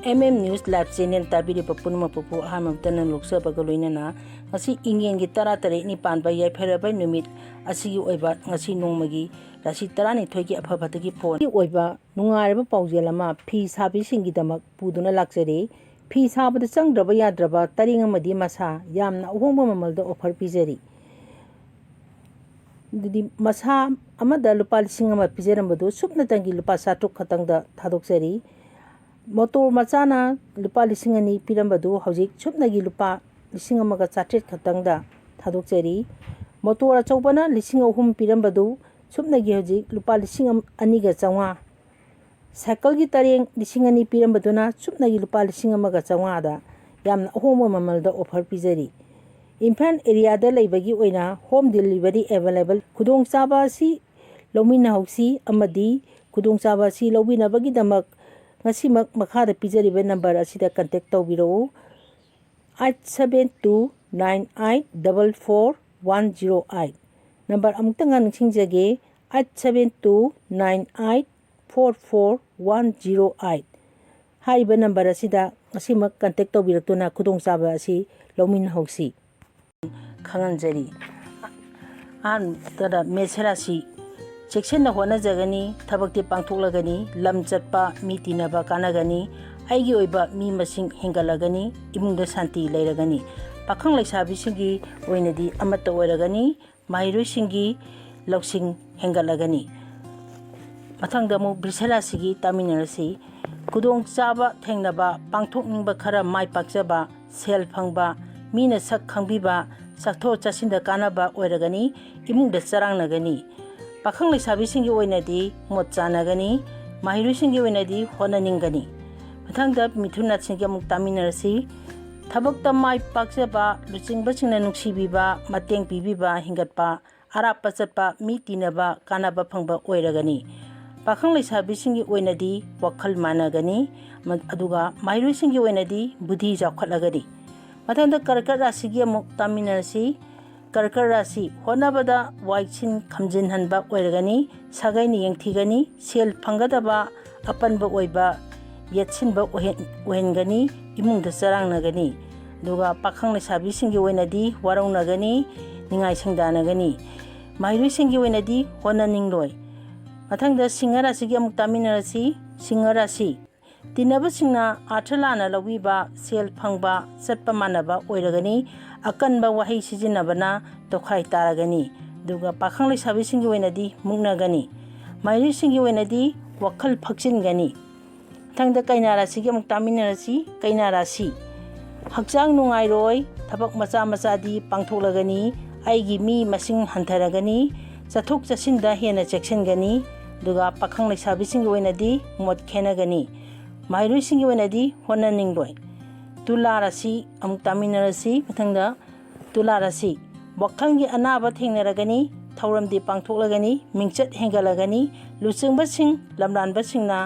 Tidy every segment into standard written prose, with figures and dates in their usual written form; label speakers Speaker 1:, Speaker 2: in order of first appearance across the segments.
Speaker 1: News Live Channel tabiri papun mapupu ahamamtana loksa bagaloinana ngasi ingengi taratare ni panba yai pherabai numit asigi oiba ngasi nongmagi rashi tarani thoigi afa fatagi phone oiba nungareba paujel phi sabi singi damak puduna laksare phi sabada changdraba yadraba taringa madi masa yamna uhongba mamalda offer pijari didi masa amada lupa lising ama pijarambadu supna tangi lupa 7 khatangda thadokjari motor machana lupa lising ani pirambadu hojik supnagi lupa lising amaga 8 khatangda thadokjari motor achobana lising 3 pirambadu supnagi hojik lupa lising ani ga chawa cycle gi tareng lising ani pirambaduna supnagi lupa lising amaga chawa da yamna ahoma mamalda offer pijari Impan area da laibagi oina home delivery available kudong chaba si lomina hausi amadi kudong chaba si lobina bagi damak ngasi makhada pijariba number asida contact tawbiro 8729844108 number amutanga ningsingjage 8729844108 haiba number asida ngasi contact tawbiratuna kudong chaba si lomina hausi Kanganjari tada mesherasi section na hona jagani thabakti pangthoklagani lam chatpa mi tinaba kanagani aigi oiba mi masing hengalagani imungda santi leiragani pakhang laisabi singi oinadi amata oiragani mairoi singi loksing hengalagani mathangda mu brisherasi gi taminarasi kudong chaba thengnaba pangthokningba khara mai pakjaba sel phangba mina sak khangbiba sakthor chasinda kanaba oiragani imungda charangnagani pakhang laisabi singi oinadi mot chanagani mahiru singi oinadi honaningani mathangda mithuna singi amuk taminarasi thabakta mai pakjaba luchingba singna nungsibiba mateng pibiba hingatpa arapa chatpa mi tinaba kanaba phangba oiragani pakhang laisabi singi oinadi wakhal managani aduga mahiru singi oinadi budhi jakhatlagani Matanda karkar rasi gi amuk taminarasi karkar rasi honabada waichin khamjin hanba oiragani sagaini yengthigani sel phangadaba apanba oiba yetsinba ohengani imungda charangnagani duga pakhang laisabi singi oinadi warawnagani ningai singdanagani mairui singi oinadi honaningloi mathangda singarasi gi amuk taminarasi singarasi Tinaba singna athalana lawiba sel phangba chatpa manaba oiragani akanba wahi sijinabana tokhai taragani duga pakhang laisabi singi oinadi mugnagani mairi singi oinadi wakhal phakchingani thangda kainara sigi amuk taminarasi kainarasi hakchang nungairoi thabak macha macha di pangthoklagani aigi mi masing hantaragani chathok chasinda hena cheksengani duga pakhang laisabi singi oinadi mot khenagani Mairui singi oinadi honaningloi tula rasi amuk taminarasi mathangda tula rasi wakhalgi anaba thengnaragani thauramdi pangthoklagani mingchat hengalagani luchingba sing lamranba singna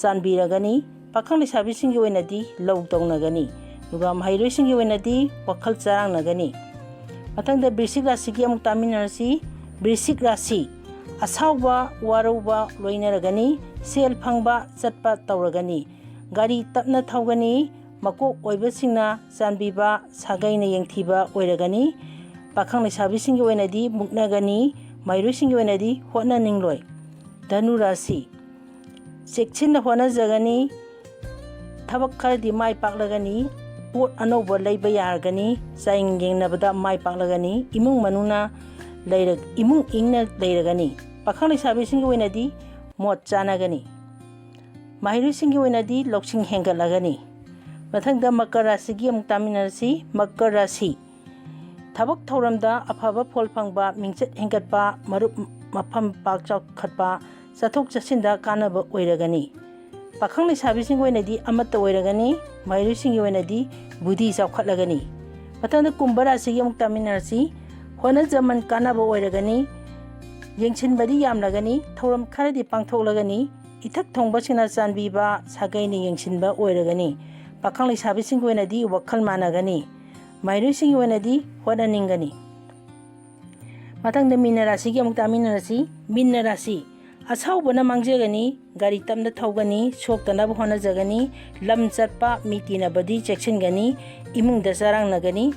Speaker 1: chanbiragani pakhang laisabi singi oinadi lou tawnagani duga mairui singi oinadi wakhal charangnagani mathangda brisik rasi gi amuk taminarasi brisik rasi asauba warauba loinaragani sel phangba chatpa tawragani Gari tapna thawgani makok oibasingna chanbiba sagaina yengthiba oiragani pakhang laisabi singi oinadi muknagani mairui singi oinadi honaningloi dhanu rasi sekchinna honajagani thabak kharadi mai paklagani pot anoba leiba yargani chaing yengnabada mai paklagani imung manuna imung ingna leiragani pakhang laisabi singi oinadi mot chanagani Mahiru singi oinadi loksing hengalagani mathangda makar rasi gi amuk taminarasi makar rasi thabak thauramda afaba phol phangba mingchat hengatpa marup mafam pak khatpa chathok chasinda kanaba oiragani pakhang laisabi singi oinadi amata oiragani mahiru singi oinadi budhi chawkhatlagani mathangda kumbha rasi gi amuk taminarasi hona jaman kanaba oiragani yengchinbadi yamlagani thauram kharadi pangthoklagani Ithak thongba singna chanbiba sagaini yengsinba oiragani pakhang laisabi singi oinadi wakhal managani mairui singi oinadi hodaningani mathangda mina rasi gi amuk taminarasi minna rasi ꯑꯁꯥꯎꯕꯅ ꯃꯥꯡꯖꯒꯅꯤ, ꯒꯥꯔꯤ ꯇꯞꯅ ꯊꯧꯒꯅꯤ, ꯁꯣꯛꯇꯅꯕ ꯍꯣꯠꯅꯖꯒꯅꯤ, ꯂꯝ ꯆꯠꯄ ꯃꯤ ꯇꯤꯟꯅꯕꯗꯤ ꯆꯦꯛꯁꯤꯟꯒꯅꯤ, ꯏꯃꯨꯡꯗ ꯆꯔꯥꯡꯅꯒꯅꯤ,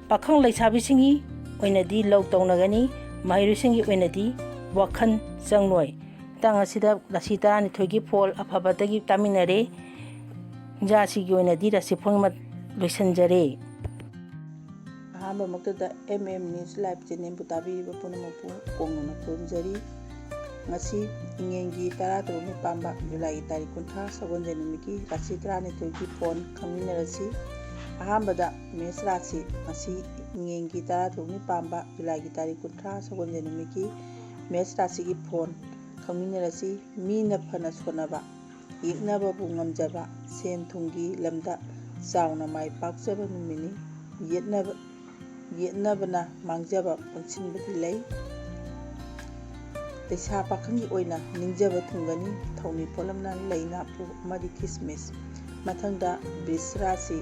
Speaker 1: ꯄꯥꯈꯪ ꯂꯩꯁꯥꯕꯤꯁꯤꯡꯒꯤ ꯑꯣꯏꯅꯗꯤ ꯂꯧ ꯇꯧꯅꯒꯅꯤ, ꯃꯍꯩꯔꯣꯏꯁꯤꯡꯒꯤ ꯑꯣꯏꯅꯗꯤ ꯋꯥꯈꯜ ꯆꯪꯂꯣꯏ꯫ ꯇꯥꯡ ꯑꯁꯤꯗ ꯔꯥꯁꯤ 12ꯒꯤ ꯐꯣꯜ ꯑꯐꯕꯗꯒꯤ ꯇꯥꯃꯤꯟꯅꯔꯦ꯫ ꯉꯥꯁꯤꯒꯤ ꯑꯣꯏꯅꯗꯤ ꯔꯥꯁꯤꯐꯣꯜ ꯂꯣꯏꯁꯤꯟꯖꯔꯦ꯫ ꯑꯍꯥꯟꯕꯃꯛꯇꯗ ꯅ꯭ꯌꯨꯁ ꯂꯥꯏꯚ ꯆꯦꯅꯦꯜꯕꯨ ꯇꯥꯕꯤꯔꯤꯕ ꯄꯨꯝꯅꯃꯛꯄꯨ ꯀꯣꯡꯅꯅ ꯈꯨꯔꯨꯝꯖꯔꯤ꯫ ꯉꯁꯤ ꯏꯉꯦꯟꯒꯤ 13ꯅꯤ ꯄꯥꯟꯕ ꯖꯨꯂꯥꯏꯒꯤ ꯇꯥꯔꯤꯛ 30 ꯁꯒꯣꯜꯁꯦꯟ ꯅꯨꯃꯤꯠꯀꯤ ꯔꯥꯁꯤ 12ꯒꯤ ꯐꯣꯟ ꯈꯪꯃꯤꯟꯅꯔꯁꯤ꯫ ꯑꯍꯥꯟꯕꯗ ꯃꯦꯁ ꯔꯥꯁꯤ, ꯉꯁꯤ ꯏꯉꯦꯟꯒꯤ 13ꯅꯤ ꯄꯥꯟꯕ ꯖꯨꯂꯥꯏꯒꯤ ꯇꯥꯔꯤꯛ 30 ꯁꯒꯣꯜꯁꯦꯟ ꯅꯨꯃꯤꯠꯀꯤ ꯃꯦꯁ ꯔꯥꯁꯤꯒꯤ ꯐꯣꯟ ꯈꯪꯃꯤꯟꯅꯔꯁꯤ꯫ ꯃꯤꯅ ꯐꯅ ꯁꯣꯟꯅꯕ, ꯌꯦꯛꯅꯕꯕꯨ ꯉꯝꯖꯕ, ꯁꯦꯟ ꯊꯨꯝꯒꯤ ꯂꯝꯗ ꯆꯥꯎꯅ ꯃꯥꯏ ꯄꯥꯛꯆꯕ ꯅꯨꯃꯤꯠꯅꯤ꯫ ꯌꯦꯠꯅꯕꯅ ꯃꯥꯡꯖꯕ ꯄꯪꯁꯤꯟꯕꯗꯤ ꯂꯩ꯫ ꯂꯩꯁꯥ ꯄꯥꯈꯪꯒꯤ ꯑꯣꯏꯅ ꯅꯤꯡꯖꯕ ꯊꯨꯡꯒꯅꯤ꯫ ꯊꯧꯅꯤ ꯄꯣꯠꯂꯝꯅ ꯂꯩ ꯅꯥꯄꯨ ꯑꯃꯗꯤ ꯀꯤꯁꯃꯤꯁ꯫ ꯃꯊꯪꯗ ꯕ꯭ꯔꯤꯁ ꯔꯥꯁꯤ,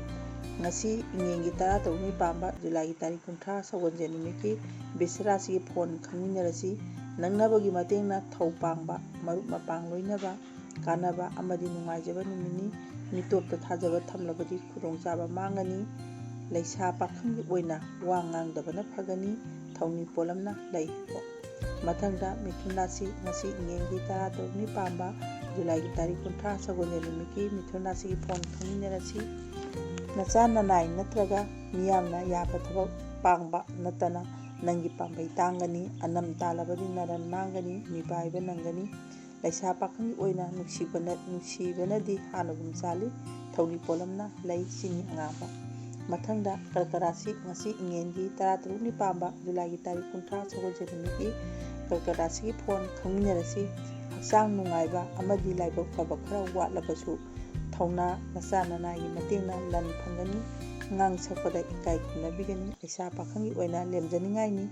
Speaker 1: ꯉꯁꯤ ꯏꯉꯦꯟꯒꯤ 13ꯅꯤ ꯄꯥꯟꯕ ꯖꯨꯂꯥꯏꯒꯤ ꯇꯥꯔꯤꯛ 30 ꯁꯒꯣꯜꯁꯦꯟ ꯅꯨꯃꯤꯠꯀꯤ ꯕ꯭ꯔꯤꯁ ꯔꯥꯁꯤꯒꯤ ꯐꯣꯟ ꯈꯪꯃꯤꯟꯅꯔꯁꯤ꯫ ꯅꯛꯅꯕꯒꯤ ꯃꯇꯦꯡꯅ ꯊꯧ ꯄꯥꯡꯕ, ꯃꯔꯨꯞ ꯃꯄꯥꯡ ꯂꯣꯏꯅꯕ, ꯀꯥꯟꯅꯕ ꯑꯃꯗꯤ ꯅꯨꯡꯉꯥꯏꯖꯕ ꯅꯨꯃꯤꯠꯅꯤ꯫ ꯃꯤꯇꯣꯞꯇ ꯊꯥꯖꯕ ꯊꯝꯂꯕꯗꯤ ꯈꯨꯗꯣꯡꯆꯥꯕ ꯃꯥꯡꯒꯅꯤ꯫ ꯂꯩꯁꯥ ꯄꯥꯈꯪꯒꯤ ꯑꯣꯏꯅ ꯋꯥ ꯉꯥꯡꯗꯕꯅ ꯐꯒꯅꯤ꯫ ꯊꯧꯅꯤ ꯄꯣꯠꯂꯝꯅ ꯂꯩ꯫ ꯃꯊꯪꯗ ꯃꯤꯊꯨꯟ ꯔꯥꯁꯤ,ꯉꯁꯤ ꯏꯉꯦꯟꯒꯤ 13ꯅꯤ ꯄꯥꯟꯕ ꯖꯨꯂꯥꯏꯒꯤ ꯇꯥꯔꯤꯛ 30 ꯁꯒꯣꯜꯁꯦꯟ ꯅꯨꯃꯤꯠꯀꯤ ꯃꯤꯊꯨꯟ ꯔꯥꯁꯤꯒꯤ ꯐꯣꯟ ꯈꯪꯃꯤꯟꯅꯔꯁꯤ꯫ ꯅꯆꯥ ꯅꯅꯥꯏ ꯅꯠꯇ꯭ꯔꯒ ꯃꯤꯌꯥꯝꯅ ꯌꯥꯕ ꯊꯕꯛ ꯄꯥꯡꯕ ꯅꯠꯇꯅ ꯅꯪꯒꯤ ꯄꯥꯝꯕꯩ ꯇꯥꯡꯒꯅꯤ꯫ ꯑꯅꯝ ꯇꯥꯜꯂꯕꯗꯤ ꯅꯔꯟ ꯃꯥꯡꯒꯅꯤ, ꯃꯤꯄꯥꯏꯕ ꯅꯪꯒꯅꯤ꯫ ꯂꯩꯁꯥ ꯄꯥꯈꯪꯒꯤ ꯑꯣꯏꯅ ꯅꯨꯡꯁꯤꯕꯅꯗꯤ ꯍꯥꯟꯅꯒꯨꯝ ꯆꯥꯜꯂꯤ꯫ ꯊꯧꯅꯤ ꯄꯣꯠꯂꯝꯅ ꯂꯩ, ꯆꯤꯅꯤ ꯑꯉꯥꯡꯕ꯫ ꯃꯊꯪꯗ ꯀꯔꯀ ꯔꯥꯁꯤ,ꯉꯁꯤ ꯏꯉꯦꯟꯒꯤ 13ꯅꯤ ꯄꯥꯟꯕ ꯖꯨꯂꯥꯏꯒꯤ ꯇꯥꯔꯤꯛ 30 ꯁꯒꯣꯜꯁꯦꯟ ꯅꯨꯃꯤꯠꯀꯤ ꯀꯔꯀ ꯔꯥꯁꯤꯒꯤ ꯐꯣꯟ ꯈꯪꯃꯤꯟꯅꯔꯁꯤ꯫ ꯍꯛꯆꯥꯡ ꯅꯨꯡꯉꯥꯏꯕ ꯑꯃꯗꯤ ꯂꯥꯏꯕꯛ ꯐꯕ ꯈꯔ ꯋꯥꯠꯂꯕꯁꯨ ꯊꯧꯅꯥ ꯅꯆꯥ ꯅꯅꯥꯏꯒꯤ ꯃꯇꯦꯡꯅ ꯂꯟ ꯐꯪꯒꯅꯤ꯫ ꯉꯥꯡ ꯁꯛꯄꯗ ꯏꯀꯥꯏ ꯈꯨꯝꯅꯕꯤꯒꯅꯤ꯫ ꯂꯩꯁꯥ ꯄꯥꯈꯪꯒꯤ ꯑꯣꯏꯅ ꯂꯦꯝꯖꯅꯤꯡꯉꯥꯏꯅꯤ꯫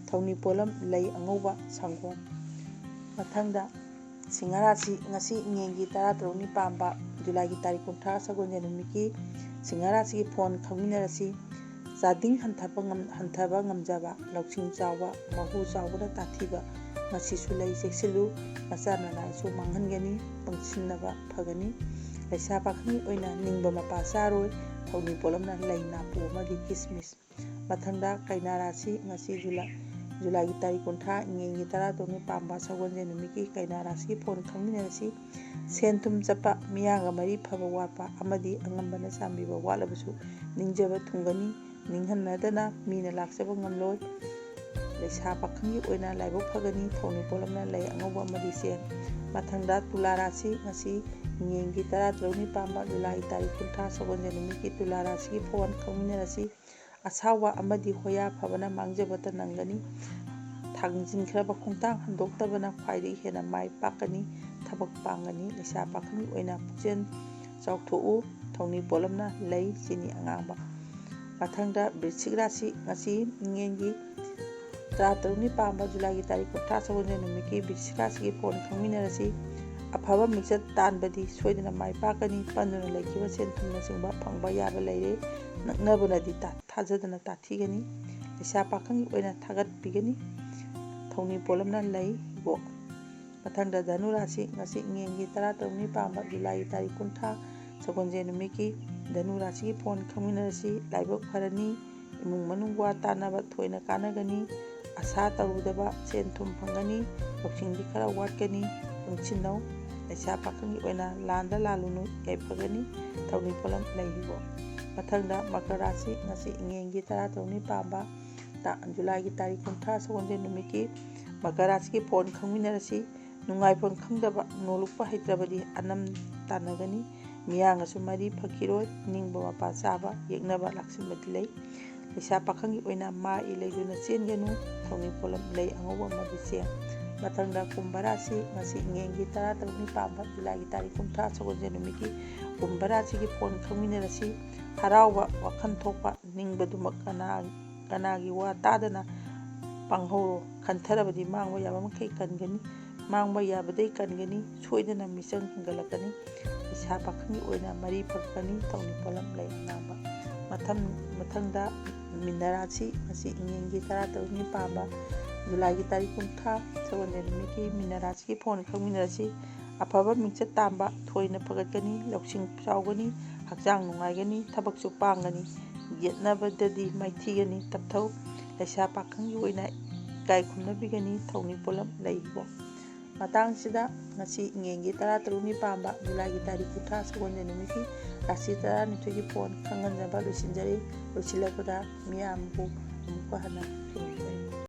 Speaker 1: ꯊꯧꯅꯤ ꯄꯣꯠꯂꯝ ꯂꯩ ꯑꯉꯧꯕ, ꯁꯪꯒꯣꯝ꯫ ꯃꯊꯪꯗ ꯁꯤꯡꯍ ꯔꯥꯁꯤ, ꯉꯁꯤ ꯏꯉꯦꯟꯒꯤ 13ꯅꯤ ꯄꯥꯟꯕ ꯖꯨꯂꯥꯏꯒꯤ ꯇꯥꯔꯤꯛ 30 ꯁꯒꯣꯜꯁꯦꯟ ꯅꯨꯃꯤꯠꯀꯤ ꯁꯤꯡꯍ ꯔꯥꯁꯤꯒꯤ ꯐꯣꯟ ꯈꯪꯃꯤꯟꯅꯔꯁꯤ꯫ ꯆꯥꯗꯤꯡ ꯍꯟꯊꯕ ꯉꯝꯖꯕ, ꯂꯧꯁꯤꯡ ꯆꯥꯎꯕ, ꯃꯍꯨ ꯆꯥꯎꯕꯅ ꯇꯥꯊꯤꯕ ꯉꯁꯤꯁꯨ ꯂꯩ, ꯆꯦꯛꯁꯤꯜꯂꯨ꯫ ꯅꯆꯥ ꯅꯅꯥꯏꯁꯨ ꯃꯥꯡꯍꯟꯒꯅꯤ, ꯄꯪꯁꯤꯟꯅꯕ ꯐꯒꯅꯤ꯫ ꯂꯩꯁꯥ ꯄꯥꯈꯪꯒꯤ ꯑꯣꯏꯅ ꯅꯤꯡꯕ ꯃꯄꯥ ꯆꯥꯔꯣꯏ꯫ ꯊꯧꯅꯤ ꯄꯣꯠꯂꯝꯅ ꯂꯩ ꯅꯥꯄꯨ ꯑꯃꯗꯤ ꯀꯤꯁꯃꯤꯁ꯫ ꯃꯊꯪꯗ ꯀꯩꯅꯥ ꯔꯥꯁꯤ, ꯉꯁꯤ ꯖꯨꯂꯥꯏꯒꯤ ꯇꯥꯔꯤꯛ 30 ꯏꯉꯦꯟꯒꯤ 13ꯅꯤ ꯄꯥꯟꯕ ꯁꯒꯣꯜꯁꯦꯟ ꯅꯨꯃꯤꯠꯀꯤ ꯀꯩꯅꯥ ꯔꯥꯁꯤꯒꯤ ꯐꯣꯟ ꯈꯪꯃꯤꯟꯅꯔꯁꯤ꯫ ꯁꯦꯟ ꯊꯨꯝ ꯆꯠꯄ, ꯃꯤꯌꯥꯝꯒ ꯃꯔꯤ ꯐꯕ ꯋꯥꯠꯄ ꯑꯃꯗꯤ ꯑꯉꯝꯕꯅ ꯆꯥꯟꯕꯤꯕ ꯋꯥꯠꯂꯕꯁꯨ ꯅꯤꯡꯖꯕ ꯊꯨꯡꯒꯅꯤ꯫ ꯅꯤꯡꯍꯟꯅꯗꯅ ꯃꯤꯅ ꯂꯥꯛꯆꯕ ꯉꯝꯂꯣꯏ꯫ ꯂꯩꯁꯥ ꯄꯥꯈꯪꯒꯤ ꯑꯣꯏꯅ ꯂꯥꯏꯕꯛ ꯐꯒꯅꯤ꯫ ꯊꯧꯅꯤ ꯄꯣꯠꯂꯝꯅ ꯂꯩ ꯑꯉꯧꯕ ꯑꯃꯗꯤ ꯆꯦꯡ꯫ ꯃꯊꯪꯗ ꯇꯨꯂꯥ ꯔꯥꯁꯤ,ꯉꯁꯤ ꯏꯉꯦꯟꯒꯤ 13ꯅꯤ ꯄꯥꯟꯕ ꯖꯨꯂꯥꯏꯒꯤ ꯇꯥꯔꯤꯛ 30 ꯁꯒꯣꯜꯁꯦꯟ ꯅꯨꯃꯤꯠꯀꯤ ꯇꯨꯂꯥ ꯔꯥꯁꯤꯒꯤ ꯐꯣꯟ ꯈꯪꯃꯤꯟꯅꯔꯁꯤ꯫ ꯑꯁꯥꯎꯕ ꯑꯃꯗꯤ ꯍꯣꯌꯥ ꯐꯕꯅ ꯃꯥꯡꯖꯕꯇ ꯅꯪꯒꯅꯤ꯫ ꯊꯥꯡꯖꯤꯟꯈ꯭ꯔꯕ ꯈꯣꯡꯊꯥꯡ ꯍꯟꯗꯣꯛꯇꯕꯅ ꯈ꯭ꯋꯥꯏꯗꯒꯤ ꯍꯦꯟꯅ ꯃꯥꯏ ꯄꯥꯛꯀꯅꯤ, ꯊꯕꯛ ꯄꯥꯡꯒꯅꯤ꯫ ꯂꯩꯁꯥ ꯄꯥꯈꯪꯒꯤ ꯑꯣꯏꯅ ꯄꯨꯛꯆꯦꯜ ꯆꯥꯎꯊꯣꯛꯎ꯫ ꯊꯧꯅꯤ ꯄꯣꯠꯂꯝꯅ ꯂꯩ, ꯆꯤꯅꯤ ꯑꯉꯥꯡꯕ꯫ ꯃꯊꯪꯗ ꯕ꯭ꯔꯤꯁꯤꯛ ꯔꯥꯁꯤ,ꯉꯁꯤ ꯏꯉꯦꯟꯒꯤ 13ꯅꯤ ꯄꯥꯟꯕ ꯖꯨꯂꯥꯏꯒꯤ ꯇꯥꯔꯤꯛ 30 ꯁꯒꯣꯜꯁꯦꯟ ꯅꯨꯃꯤꯠꯀꯤ ꯕ꯭ꯔꯤꯁꯤꯛ ꯔꯥꯁꯤꯒꯤ ꯐꯣꯟ ꯈꯪꯃꯤꯟꯅꯔꯁꯤ꯫ ꯑꯐꯕ ꯃꯤꯡꯆꯠ ꯇꯥꯟꯕꯗꯤ ꯁꯣꯏꯗꯅ ꯃꯥꯏ ꯄꯥꯛꯀꯅꯤ꯫ ꯄꯟꯗꯨꯅ ꯂꯩꯈꯤꯕ ꯁꯦꯟ ꯊꯨꯝꯅꯆꯤꯡꯕ ꯐꯪꯕ ꯌꯥꯕ ꯂꯩꯔꯦ꯫ ꯅꯛꯅꯕꯅꯗꯤ ꯊꯥꯖꯗꯅ ꯇꯥꯊꯤꯒꯅꯤ꯫ ꯂꯩꯁꯥ ꯄꯥꯈꯪꯒꯤ ꯑꯣꯏꯅ ꯊꯥꯒꯠꯄꯤꯒꯅꯤ꯫ ꯊꯧꯅꯤ ꯄꯣꯠꯂꯝꯅ ꯂꯩ, ꯕꯣꯛ꯫ ꯃꯊꯪꯗ ꯙꯅꯨ ꯔꯥꯁꯤ, ꯉꯁꯤ ꯏꯉꯦꯟꯒꯤ 13ꯅꯤ ꯄꯥꯟꯕ ꯖꯨꯂꯥꯏꯒꯤ ꯇꯥꯔꯤꯛ 30 ꯁꯒꯣꯜꯁꯦꯟ ꯅꯨꯃꯤꯠꯀꯤ ꯙꯅꯨ ꯔꯥꯁꯤꯒꯤ ꯐꯣꯟ ꯈꯪꯃꯤꯟꯅꯔꯁꯤ꯫ ꯂꯥꯏꯕꯛ ꯐꯔꯅꯤ꯫ ꯏꯃꯨꯡ ꯃꯅꯨꯡ ꯋꯥ ꯇꯥꯟꯅꯕ ꯊꯣꯏꯅ ꯀꯥꯟꯅꯒꯅꯤ꯫ ꯑꯁꯥ ꯇꯧꯔꯨꯗꯕ ꯁꯦꯟ ꯊꯨꯝ ꯐꯪꯒꯅꯤ꯫ ꯂꯧꯁꯤꯡꯗꯤ ꯈꯔ ꯋꯥꯠꯀꯅꯤ, ꯄꯨꯟꯁꯤꯟꯅꯧ꯫ ꯂꯩꯁꯥ ꯄꯥꯈꯪꯒꯤ ꯑꯣꯏꯅ ꯂꯥꯟꯗ ꯂꯥꯜꯂꯨꯅꯨ, ꯌꯥꯏꯐꯒꯅꯤ꯫ ꯊꯧꯅꯤ ꯄꯣꯠꯂꯝ ꯂꯩꯕꯣ꯫ ꯃꯊꯪꯗ ꯃꯀꯔ ꯔꯥꯁꯤ,ꯉꯁꯤ ꯏꯉꯦꯟꯒꯤ 13ꯅꯤ ꯄꯥꯟꯕ ꯖꯨꯂꯥꯏꯒꯤ ꯇꯥꯔꯤꯛ 30 ꯁꯒꯣꯜꯁꯦꯟ ꯅꯨꯃꯤꯠꯀꯤ ꯃꯀꯔ ꯔꯥꯁꯤꯒꯤ ꯐꯣꯟ ꯈꯪꯃꯤꯟꯅꯔꯁꯤ꯫ ꯅꯨꯡꯉꯥꯏꯐꯝ ꯈꯪꯗꯕ, ꯅꯣꯜꯂꯨꯛꯄ ꯍꯩꯇ꯭ꯔꯕꯗꯤ ꯑꯅꯝ ꯇꯥꯟꯅꯒꯅꯤ꯫ ꯃꯤꯌꯥꯝꯒꯁꯨ ꯃꯔꯤ ꯐꯈꯤꯔꯣꯏ꯫ ꯅꯤꯡꯕ ꯃꯄꯥ ꯆꯥꯕ, ꯌꯦꯛꯅꯕ ꯂꯥꯛꯁꯤꯟꯕꯗꯤ ꯂꯩ꯫ ꯂꯩꯁꯥ ꯄꯥꯈꯪꯒꯤ ꯑꯣꯏꯅ ꯃꯥ ꯏ ꯂꯩꯗꯨꯅ ꯆꯦꯟꯒꯅꯨ꯫ ꯊꯧꯅꯤ ꯄꯣꯠꯂꯝ ꯂꯩ ꯑꯉꯧꯕ ꯑꯃꯗꯤ ꯆꯦꯡ꯫ ꯃꯊꯪꯗ ꯀꯨꯝꯚ ꯔꯥꯁꯤ, ꯉꯁꯤ ꯏꯉꯦꯟꯒꯤ 13ꯅꯤ ꯄꯥꯟꯕ ꯖꯨꯂꯥꯏꯒꯤ ꯇꯥꯔꯤꯛ 30 ꯁꯒꯣꯜꯁꯦꯟ ꯅꯨꯃꯤꯠꯀꯤ ꯀꯨꯝꯚ ꯔꯥꯁꯤꯒꯤ ꯐꯣꯟ ꯈꯪꯃꯤꯟꯅꯔꯁꯤ꯫ ꯍꯔꯥꯎꯕ, ꯋꯥꯈꯜ ꯊꯣꯛꯄ, ꯅꯤꯡꯕꯗꯨꯃꯛ ꯀꯅꯥꯒꯤ ꯋꯥ ꯇꯥꯗꯅ ꯄꯥꯡꯍꯧꯔꯣ꯫ ꯈꯟꯊꯔꯕꯗꯤ ꯃꯥꯡꯕ ꯌꯥꯕ ꯃꯈꯩ ꯀꯟꯒꯅꯤ꯫ ꯃꯥꯡꯕ ꯌꯥꯕꯗꯩ ꯀꯟꯒꯅꯤ, ꯁꯣꯏꯗꯅ ꯃꯤꯆꯪ ꯍꯦꯟꯒꯠꯂꯛꯀꯅꯤ꯫ ꯂꯩꯁꯥ ꯄꯥꯈꯪꯒꯤ ꯑꯣꯏꯅ ꯃꯔꯤ ꯐꯔꯛꯀꯅꯤ꯫ ꯊꯧꯅꯤ ꯄꯣꯠꯂꯝ ꯂꯩ ꯑꯉꯥꯡꯕ꯫ ꯃꯊꯪꯗ ꯃꯤꯅ ꯔꯥꯁꯤ, ꯉꯁꯤ ꯏꯉꯦꯟꯒꯤ 13ꯅꯤ ꯄꯥꯟꯕ
Speaker 2: ꯖꯨꯂꯥꯏꯒꯤ ꯇꯥꯔꯤꯛ 30 ꯁꯒꯣꯜꯁꯦꯟ ꯅꯨꯃꯤꯠꯀꯤ ꯃꯤꯅ ꯔꯥꯁꯤꯒꯤ ꯐꯣꯟ ꯈꯪꯃꯤꯟꯅꯔꯁꯤ꯫ ꯑꯐꯕ ꯃꯤꯡꯆꯠ ꯇꯥꯟꯕ ꯊꯣꯏꯅ ꯐꯒꯠꯀꯅꯤ, ꯂꯧꯁꯤꯡ ꯆꯥꯎꯒꯅꯤ, ꯍꯛꯆꯥꯡ ꯅꯨꯡꯉꯥꯏꯒꯅꯤ, ꯊꯕꯛꯁꯨ ꯄꯥꯡꯒꯅꯤ, ꯌꯦꯠꯅꯕꯗꯗꯤ ꯃꯥꯏꯊꯤꯒꯅꯤ, ꯇꯞꯊꯧ, ꯂꯩꯁꯥ ꯄꯥꯈꯪꯒꯤ ꯑꯣꯏꯅ ꯏꯀꯥꯏ ꯈꯨꯝꯅꯕꯤꯒꯅꯤ, ꯊꯧꯅꯤ ꯄꯣꯠꯂꯝ ꯂꯩꯕꯣ꯫ ꯃꯇꯥꯡꯁꯤꯗ ꯉꯁꯤ ꯏꯉꯦꯟꯒꯤ 13ꯅꯤ ꯄꯥꯟꯕ ꯖꯨꯂꯥꯏꯒꯤ ꯇꯥꯔꯤꯛ 30 ꯁꯒꯣꯜꯁꯦꯟ ꯅꯨꯃꯤꯠꯀꯤ ꯔꯥꯁꯤ 12ꯒꯤ ꯐꯣꯟ ꯈꯪꯍꯟꯖꯕ ꯂꯣꯏꯁꯤꯟꯖꯔꯤ꯫ ꯂꯣꯏꯁꯤꯜꯂꯛꯄꯗ ꯃꯤꯌꯥꯝꯕꯨ ꯑꯃꯨꯛꯀ ꯍꯟꯅ ꯈꯨꯔꯨꯝꯖꯔꯤ꯫